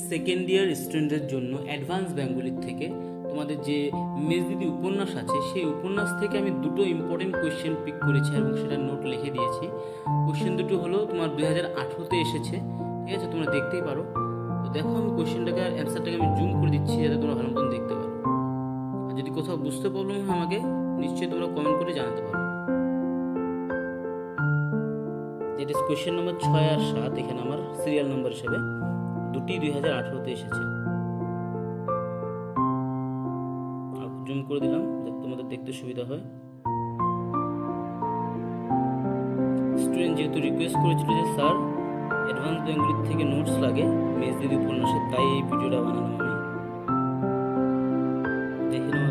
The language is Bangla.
সেকেন্ড ইয়ার স্টুডেন্টদের জন্য অ্যাডভান্স বেঙ্গলির থেকে তোমাদের যে মেজদিদি উপন্যাস আছে সেই উপন্যাস থেকে আমি দুটো ইম্পর্টেন্ট কোয়েশ্চেন পিক করেছি এবং সেটা নোট লিখে দিয়েছি। কোয়েশ্চেন দুটো হলো তোমার 2018-তে এসেছে, ঠিক আছে, তোমরা দেখতেই পারো। তো দেখো আমি কোয়েশ্চেনটাকে আর অ্যান্সারটাকে আমি জুম করে দিচ্ছি যাতে তোমরা ভালো মতন দেখতে পারো। আর যদি কোথাও বুঝতে প্রবলেম হয় আমাকে নিশ্চয়ই তোমরা কমেন্ট করে জানাতে পারো। যেটা কোয়েশ্চেন নম্বর 6 আর 7 এখানে আমার সিরিয়াল নম্বর হিসেবে দুটি 2018-তে এসেছে। জুম করে দিলাম যাতে তোমাদের দেখতে সুবিধা হয়। স্টুডেন্ট যেহেতু রিকোয়েস্ট করেছিল যে স্যার অ্যাডভান্স বেঙ্গলির থেকে নোটস লাগে মেজদিদি উপন্যাসের, তাই এই ভিডিওটা বানালাম আমি। দেখে নাও